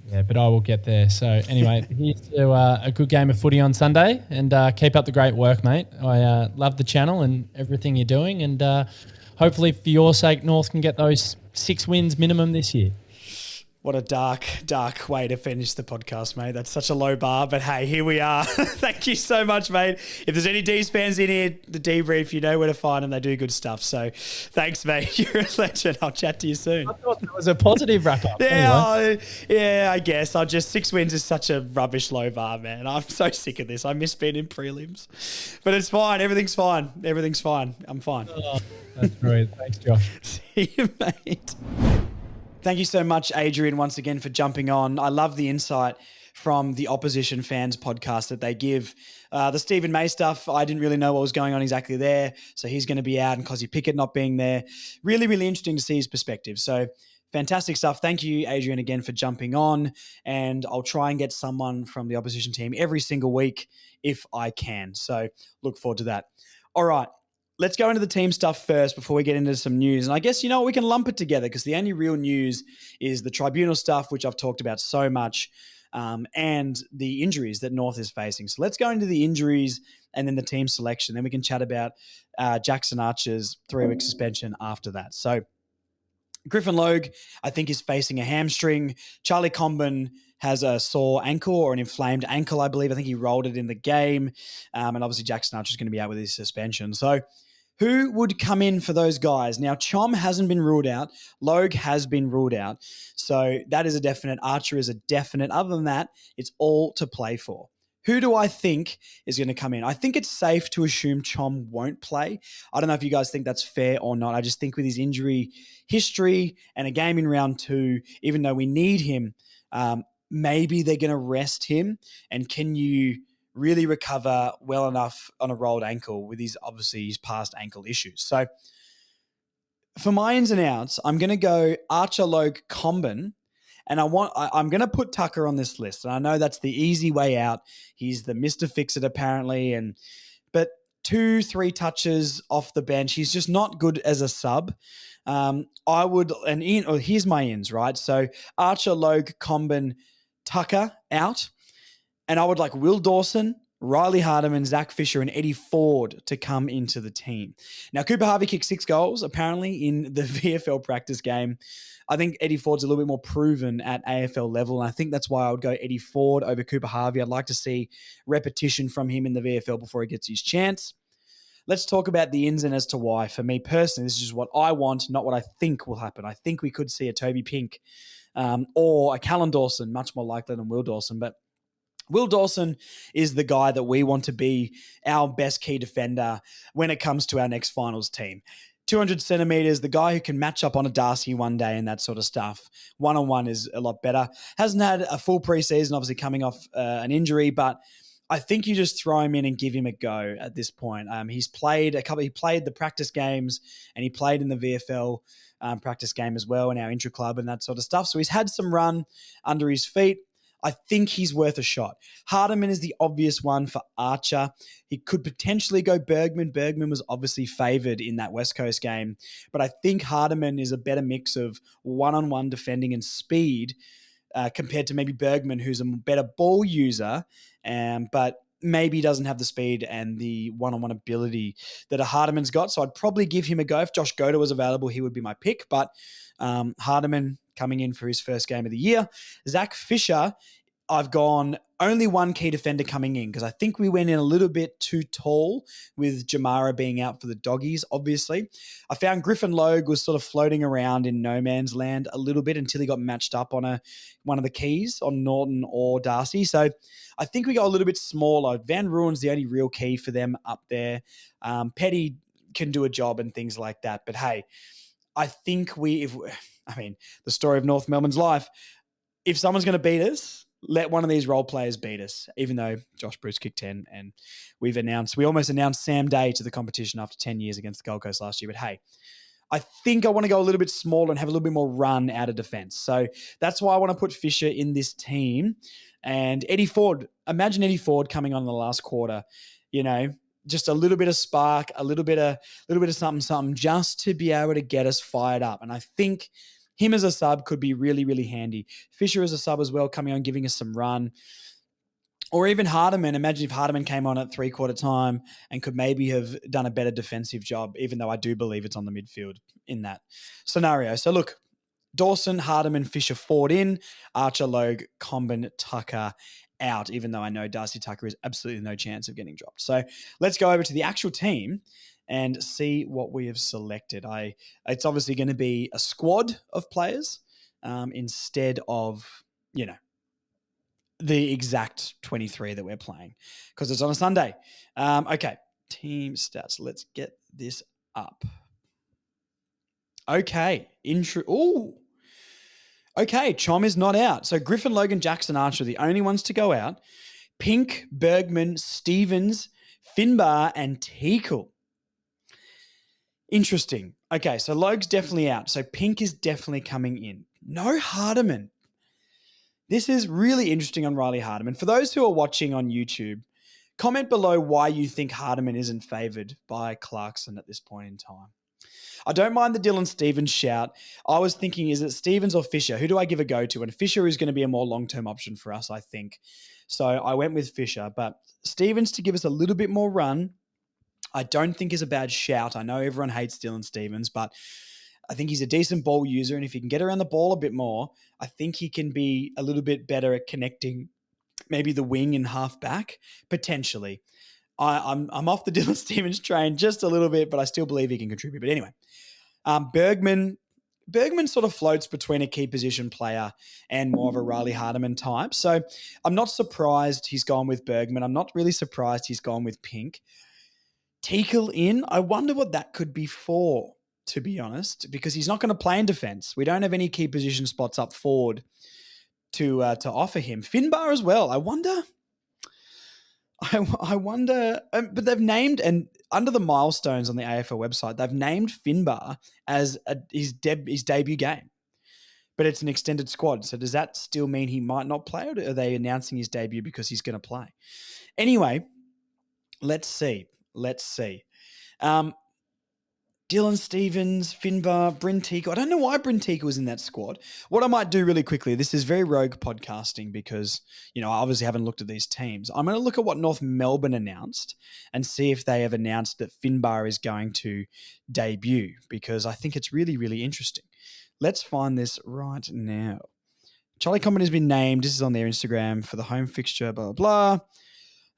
Yeah, but I will get there. So anyway, here's to a good game of footy on Sunday, and keep up the great work, mate. I love the channel and everything you're doing, and hopefully for your sake, North can get those 6 wins minimum this year. What a dark, dark way to finish the podcast, mate. That's such a low bar, but hey, here we are. Thank you so much, mate. If there's any Dees fans in here, the DeeBrief, you know where to find them. They do good stuff. So thanks, mate. You're a legend. I'll chat to you soon. I thought that was a positive wrap-up. Yeah, I guess. 6 wins is such a rubbish low bar, man. I'm so sick of this. I miss being in prelims. But it's fine. Everything's fine. Everything's fine. I'm fine. Oh, that's great. Thanks, Josh. See you, mate. Thank you so much, Adrian, once again for jumping on. I love the insight from the Opposition Fans podcast that they give. The Stephen May stuff, I didn't really know what was going on exactly there. So he's going to be out, and Cosy Pickett not being there. Really, really interesting to see his perspective. So fantastic stuff. Thank you, Adrian, again for jumping on. And I'll try and get someone from the opposition team every single week if I can. So look forward to that. All right. Let's go into the team stuff first before we get into some news. And I guess, we can lump it together because the only real news is the tribunal stuff, which I've talked about so much, and the injuries that North is facing. So let's go into the injuries and then the team selection. Then we can chat about Jackson Archer's 3-week suspension after that. So Griffin Logue, I think, is facing a hamstring. Charlie Comben has a sore ankle or an inflamed ankle, I believe. I think he rolled it in the game. And obviously Jackson Archer is going to be out with his suspension. So who would come in for those guys? Now, Chom hasn't been ruled out. Logue has been ruled out. So that is a definite. Archer is a definite. Other than that, it's all to play for. Who do I think is going to come in? I think it's safe to assume Chom won't play. I don't know if you guys think that's fair or not. I just think with his injury history and a game in round 2, even though we need him, maybe they're going to rest him. And can you really recover well enough on a rolled ankle with his past ankle issues? So for my ins and outs, I'm going to go Archer, Logue, Comben. And I'm going to put Tucker on this list. And I know that's the easy way out. He's the Mr. Fix-It apparently. But 2-3 touches off the bench. He's just not good as a sub. Here's my ins, right? So Archer, Logue, Comben, Tucker out. And I would like Will Dawson, Riley Hardiman, Zach Fisher, and Eddie Ford to come into the team. Now, Cooper Harvey kicked 6 goals, apparently, in the VFL practice game. I think Eddie Ford's a little bit more proven at AFL level, and I think that's why I would go Eddie Ford over Cooper Harvey. I'd like to see repetition from him in the VFL before he gets his chance. Let's talk about the ins and as to why. For me personally, this is just what I want, not what I think will happen. I think we could see a Toby Pink or a Callan Dawson, much more likely than Will Dawson, but Will Dawson is the guy that we want to be our best key defender when it comes to our next finals team. 200 centimeters, the guy who can match up on a Darcy one day and that sort of stuff. One-on-one is a lot better. Hasn't had a full preseason, obviously coming off an injury, but I think you just throw him in and give him a go at this point. He played the practice games and he played in the VFL practice game as well in our intra-club and that sort of stuff. So he's had some run under his feet. I think he's worth a shot. Hardiman is the obvious one for Archer. He could potentially go Bergman. Bergman was obviously favoured in that West Coast game. But I think Hardiman is a better mix of one-on-one defending and speed compared to maybe Bergman, who's a better ball user. But maybe doesn't have the speed and the one-on-one ability that a Hardiman's got. So I'd probably give him a go. If Josh Goda was available, he would be my pick. But Hardiman coming in for his first game of the year. Zach Fisher, I've gone only one key defender coming in because I think we went in a little bit too tall with Jamara being out for the Doggies, obviously. I found Griffin Logue was sort of floating around in no man's land a little bit until he got matched up on one of the keys on Norton or Darcy. So I think we got a little bit smaller. Van Ruin's the only real key for them up there. Petty can do a job and things like that. But hey, I think the story of North Melbourne's life, if someone's going to beat us, let one of these role players beat us, even though Josh Bruce kicked 10 and we almost announced Sam Day to the competition after 10 years against the Gold Coast last year. But hey, I think I want to go a little bit smaller and have a little bit more run out of defense. So that's why I want to put Fisher in this team. And Eddie Ford, imagine Eddie Ford coming on in the last quarter, just a little bit of spark, a little bit of something, just to be able to get us fired up. And I think him as a sub could be really, really handy. Fisher as a sub as well, coming on, giving us some run. Or even Hardiman. Imagine if Hardiman came on at 3/4 time and could maybe have done a better defensive job, even though I do believe it's on the midfield in that scenario. So look, Dawson, Hardiman, Fisher, Ford in, Archer, Logue, Comben, Tucker out, even though I know Darcy Tucker has absolutely no chance of getting dropped. So let's go over to the actual team and see what we have selected. It's obviously going to be a squad of players instead of, the exact 23 that we're playing because it's on a Sunday. Okay, team stats. Let's get this up. Okay, okay, Chom is not out. So Griffin, Logan, Jackson, Archer are the only ones to go out. Pink, Bergman, Stevens, Finbar, and Teakle. Interesting. Okay, so Logue's definitely out. So Pink is definitely coming in. No Hardiman. This is really interesting on Riley Hardiman. For those who are watching on YouTube, comment below why you think Hardiman isn't favoured by Clarkson at this point in time. I don't mind the Dylan Stevens shout. I was thinking, is it Stevens or Fisher? Who do I give a go to? And Fisher is going to be a more long-term option for us, I think. So I went with Fisher. But Stevens to give us a little bit more run, I don't think is a bad shout. I know everyone hates Dylan Stevens, but I think he's a decent ball user. And if he can get around the ball a bit more, I think he can be a little bit better at connecting maybe the wing and half back, potentially. I'm off the Dylan Stevens train just a little bit, but I still believe he can contribute. But anyway, Bergman sort of floats between a key position player and more of a Riley Hardiman type. So I'm not surprised he's gone with Bergman. I'm not really surprised he's gone with Pink. Teakle in, I wonder what that could be for, to be honest, because he's not going to play in defense. We don't have any key position spots up forward to offer him. Finbar as well. I wonder, but they've named, and under the milestones on the AFL website, they've named Finbar as his debut game, but it's an extended squad. So does that still mean he might not play, or are they announcing his debut because he's going to play? Anyway, let's see. Dylan Stevens, Finbar, Bryn Teakle. I don't know why Bryn Teakle was in that squad. What I might do really quickly, this is very rogue podcasting because, I obviously haven't looked at these teams. I'm going to look at what North Melbourne announced and see if they have announced that Finbar is going to debut, because I think it's really, really interesting. Let's find this right now. Charlie Comben has been named. This is on their Instagram for the home fixture, blah, blah, blah.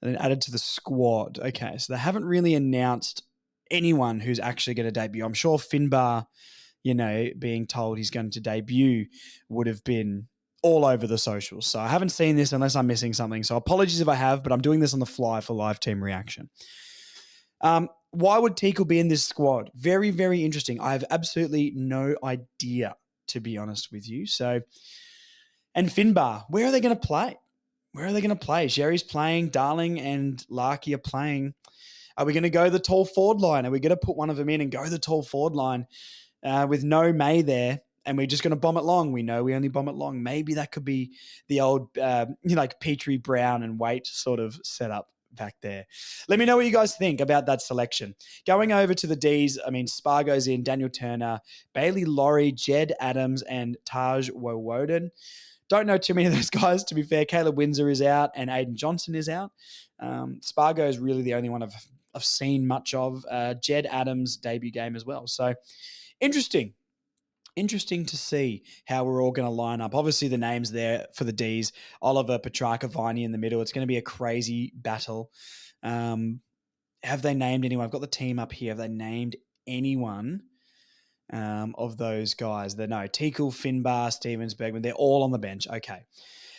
And then added to the squad. Okay, so they haven't really announced anyone who's actually going to debut. I'm sure Finbar, being told he's going to debut would have been all over the socials. So I haven't seen this unless I'm missing something. So apologies if I have, but I'm doing this on the fly for live team reaction. Why would Teakle be in this squad? Very, very interesting. I have absolutely no idea, to be honest with you. So, and Finbar, where are they going to play? Sherry's playing, Darling and Larky are playing. Are we going to go the tall forward line? Are we going to put one of them in and go the tall forward line with no May there, and we're just going to bomb it long? We know we only bomb it long. Maybe that could be the old, like Petrie, Brown and Waite sort of setup. back there. Let me know what you guys think about that selection. Going over to the D's, I mean, Spargo's in, Daniel Turner, Bailey Laurie, Jed Adams, and Taj Wowoden. Don't know too many of those guys, to be fair. Caleb Windsor is out and Aiden Johnson is out. Spargo is really the only one I've seen much of. Jed Adams' debut game as well. So interesting to see how we're all going to line up. Obviously, the names there for the D's, Oliver, Petrarca, Viney in the middle. It's going to be a crazy battle. Have they named anyone? I've got the team up here. Have they named anyone of those guys? No, Teakle, Finbar, Stevens, Bergman, they're all on the bench. Okay.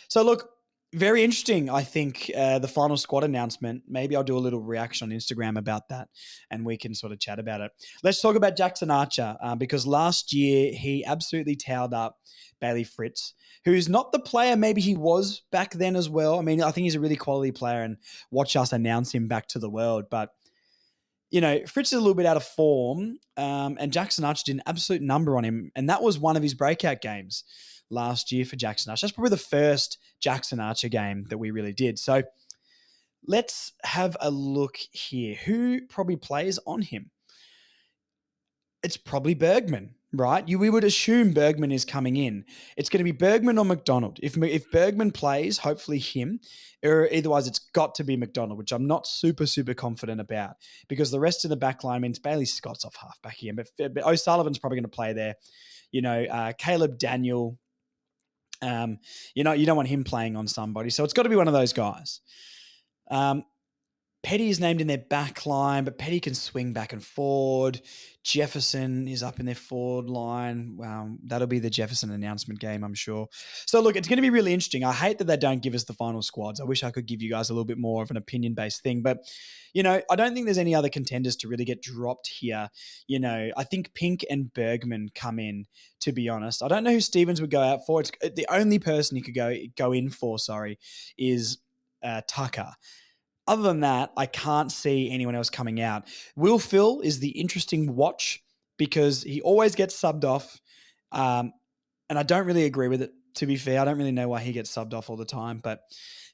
So look, very interesting, I think, the final squad announcement. Maybe I'll do a little reaction on Instagram about that and we can sort of chat about it. Let's talk about Jackson Archer because last year he absolutely towed up Bailey Fritz, who's not the player maybe he was back then as well. I mean, I think he's a really quality player and watch us announce him back to the world. But, you know, Fritz is a little bit out of form and Jackson Archer did an absolute number on him. And that was one of his breakout games last year for Jackson Archer. That's probably the first Jackson Archer game that we really did. So let's have a look here. Who probably plays on him? It's probably Bergman, right? We would assume Bergman is coming in. It's going to be Bergman or McDonald. If Bergman plays, hopefully him, or otherwise it's got to be McDonald, which I'm not super confident about because the rest of the back line means Bailey Scott's off halfback here, but O'Sullivan's probably going to play there. You know, Caleb Daniel, you don't want him playing on somebody. So it's got to be one of those guys. Petty is named in their back line, but Petty can swing back and forward. Jefferson is up in their forward line. That'll be the Jefferson announcement game, I'm sure. So look, it's going to be really interesting. I hate that they don't give us the final squads. I wish I could give you guys a little bit more of an opinion-based thing, but I don't think there's any other contenders to really get dropped here. I think Pink and Bergman come in, to be honest. I don't know who Stevens would go out for. It's the only person he could go in for, is Tucker. Other than that, I can't see anyone else coming out. Will Phil is the interesting watch because he always gets subbed off. And I don't really agree with it, to be fair. I don't really know why he gets subbed off all the time. But,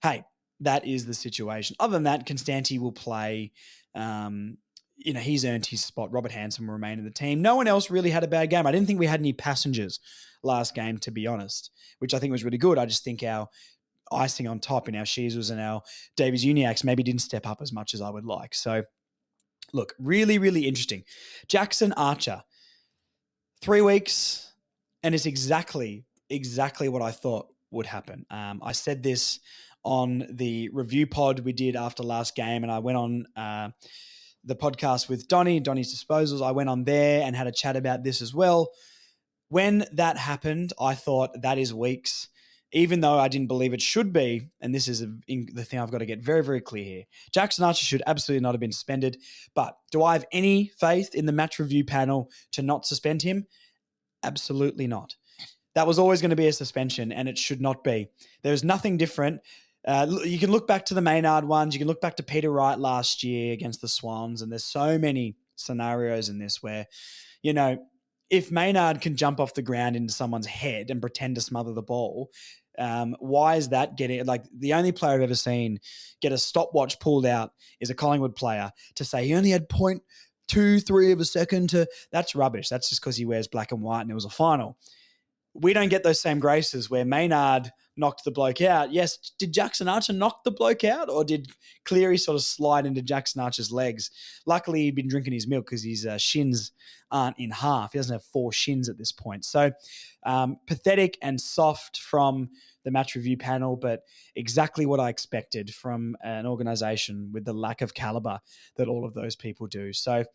hey, that is the situation. Other than that, Constanti will play. He's earned his spot. Robert Hanson will remain in the team. No one else really had a bad game. I didn't think we had any passengers last game, to be honest, which I think was really good. I just think our icing on top in our Sheezels and our Davies Uniacs maybe didn't step up as much as I would like. So, look, really, really interesting. Jackson Archer, 3 weeks, and it's exactly what I thought would happen. I said this on the review pod we did after last game, and I went on the podcast with Donnie's Disposals. I went on there and had a chat about this as well. When that happened, I thought that is weeks. Even though I didn't believe it should be, and this is the thing I've got to get very, very clear here. Jackson Archer should absolutely not have been suspended, but do I have any faith in the match review panel to not suspend him? Absolutely not. That was always going to be a suspension, and it should not be. There's nothing different. You can look back to the Maynard ones. You can look back to Peter Wright last year against the Swans, and there's so many scenarios in this where, if Maynard can jump off the ground into someone's head and pretend to smother the ball, why is that getting, the only player I've ever seen get a stopwatch pulled out is a Collingwood player to say he only had 0.23 of a second that's rubbish. That's just because he wears black and white and it was a final. We don't get those same graces where Maynard knocked the bloke out. Yes, did Jackson Archer knock the bloke out or did Cleary sort of slide into Jackson Archer's legs? Luckily, he'd been drinking his milk because his shins aren't in half. He doesn't have 4 shins at this point. So pathetic and soft from the match review panel, but exactly what I expected from an organisation with the lack of calibre that all of those people do. So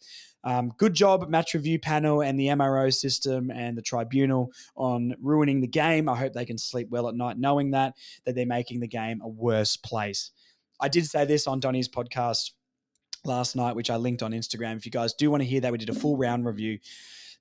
good job, match review panel and the MRO system and the tribunal on ruining the game. I hope they can sleep well at night knowing that they're making the game a worse place. I did say this on Donnie's podcast last night, which I linked on Instagram. If you guys do want to hear that, we did a full round review.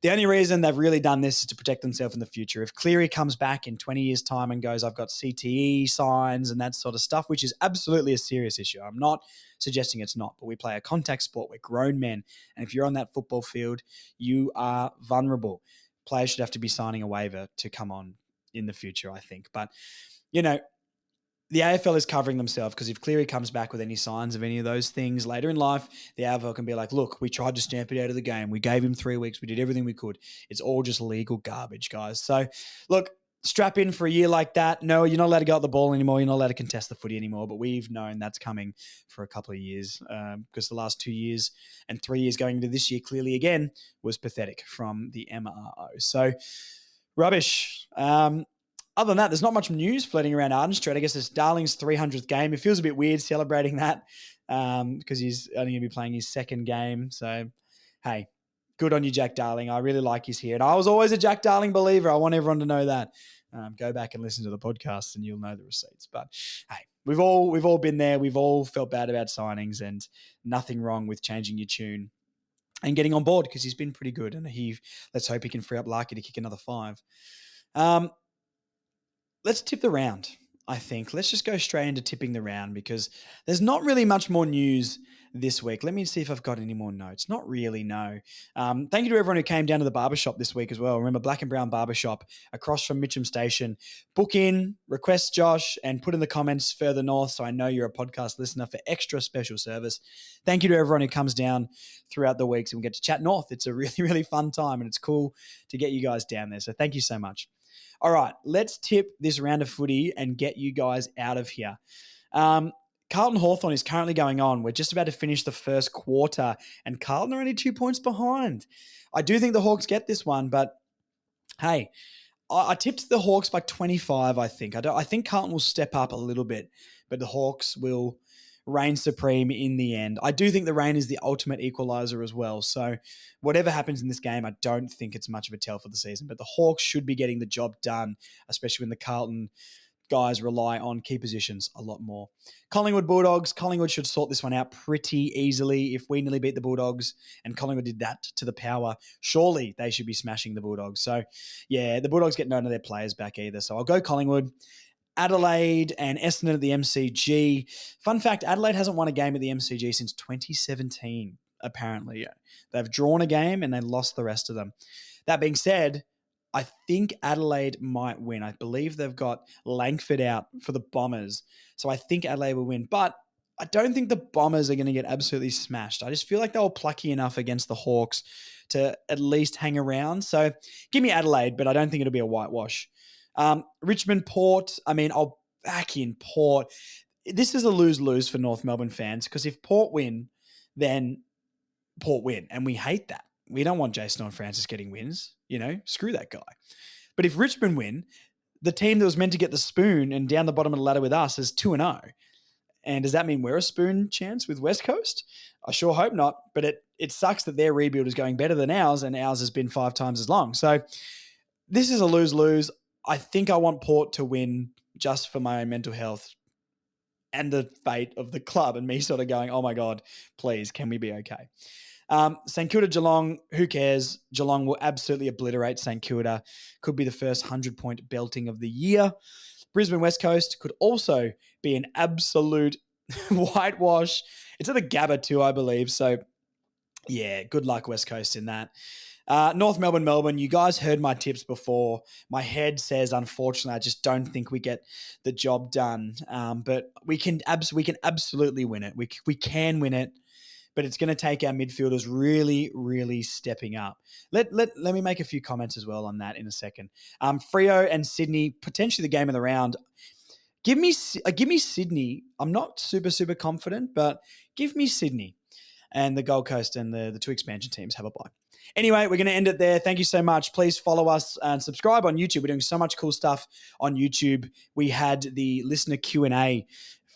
The only reason they've really done this is to protect themselves in the future. If Cleary comes back in 20 years' time and goes, I've got CTE signs and that sort of stuff, which is absolutely a serious issue. I'm not suggesting it's not, but we play a contact sport. We're grown men. And if you're on that football field, you are vulnerable. Players should have to be signing a waiver to come on in the future, I think. But, the AFL is covering themselves because if Cleary comes back with any signs of any of those things later in life, the AFL can be like, look, we tried to stamp it out of the game. We gave him 3 weeks. We did everything we could. It's all just legal garbage, guys. So, look, strap in for a year like that. No, you're not allowed to go at the ball anymore. You're not allowed to contest the footy anymore. But we've known that's coming for a couple of years because the last 2 years and 3 years going into this year clearly again was pathetic from the MRO. So, rubbish. Other than that, there's not much news floating around Arden Street. I guess it's Darling's 300th game. It feels a bit weird celebrating that because he's only going to be playing his second game. So, hey, good on you, Jack Darling. I really like he's here. And I was always a Jack Darling believer. I want everyone to know that. Go back and listen to the podcast and you'll know the receipts. But, hey, we've all been there. We've all felt bad about signings and nothing wrong with changing your tune and getting on board because he's been pretty good. And let's hope he can free up Larky to kick another 5. Let's tip the round, I think. Let's just go straight into tipping the round because there's not really much more news this week. Let me see if I've got any more notes. Not really, no. Thank you to everyone who came down to the barbershop this week as well. Remember, Black and Brown Barbershop across from Mitcham Station. Book in, request Josh, and put in the comments further north so I know you're a podcast listener for extra special service. Thank you to everyone who comes down throughout the weeks and we get to chat north. It's a really, really fun time and it's cool to get you guys down there. So thank you so much. All right, let's tip this round of footy and get you guys out of here. Carlton Hawthorn is currently going on. We're just about to finish the first quarter, and Carlton are only 2 points behind. I do think the Hawks get this one, but hey, I tipped the Hawks by 25, I think. I think Carlton will step up a little bit, but the Hawks will reign supreme in the end. I do think the rain is the ultimate equalizer as well. So whatever happens in this game, I don't think it's much of a tell for the season. But the Hawks should be getting the job done, especially when the Carlton guys rely on key positions a lot more. Collingwood Bulldogs. Collingwood should sort this one out pretty easily. If we nearly beat the Bulldogs and Collingwood did that to the power, surely they should be smashing the Bulldogs. So yeah, the Bulldogs get none of their players back either. So I'll go Collingwood. Adelaide and Essendon at the MCG. Fun fact, Adelaide hasn't won a game at the MCG since 2017, apparently. They've drawn a game and they lost the rest of them. That being said, I think Adelaide might win. I believe they've got Langford out for the Bombers. So I think Adelaide will win. But I don't think the Bombers are going to get absolutely smashed. I just feel like they were plucky enough against the Hawks to at least hang around. So give me Adelaide, but I don't think it'll be a whitewash. Richmond Port, I'll back in Port. This is a lose-lose for North Melbourne fans because if Port win, then Port win. And we hate that. We don't want Jason and Francis getting wins. Screw that guy. But if Richmond win, the team that was meant to get the spoon and down the bottom of the ladder with us is 2-0. And does that mean we're a spoon chance with West Coast? I sure hope not. But it sucks that their rebuild is going better than ours and ours has been 5 times as long. So this is a lose-lose. I think I want Port to win just for my own mental health and the fate of the club and me sort of going, oh my God, please, can we be okay? St Kilda Geelong, who cares? Geelong will absolutely obliterate St Kilda. Could be the first 100-point belting of the year. Brisbane West Coast could also be an absolute whitewash. It's at the Gabba too, I believe. So yeah, good luck West Coast in that. North Melbourne. You guys heard my tips before. My head says, unfortunately, I just don't think we get the job done. But we can absolutely win it. We can win it, but it's going to take our midfielders really, really stepping up. Let me make a few comments as well on that in a second. Freo and Sydney, potentially the game of the round. Give me Sydney. I'm not super confident, but give me Sydney. And the Gold Coast and the 2 expansion teams have a bye. Anyway, we're going to end it there. Thank you so much. Please follow us and subscribe on YouTube. We're doing so much cool stuff on YouTube. We had the listener Q&A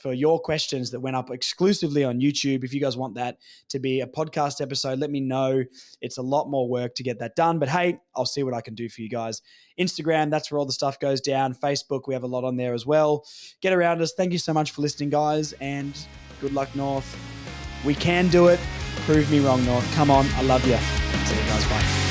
for your questions that went up exclusively on YouTube. If you guys want that to be a podcast episode, let me know. It's a lot more work to get that done. But hey, I'll see what I can do for you guys. Instagram, that's where all the stuff goes down. Facebook, we have a lot on there as well. Get around us. Thank you so much for listening, guys. And good luck, North. We can do it. Prove me wrong, North. Come on. I love you. See you guys. Bye.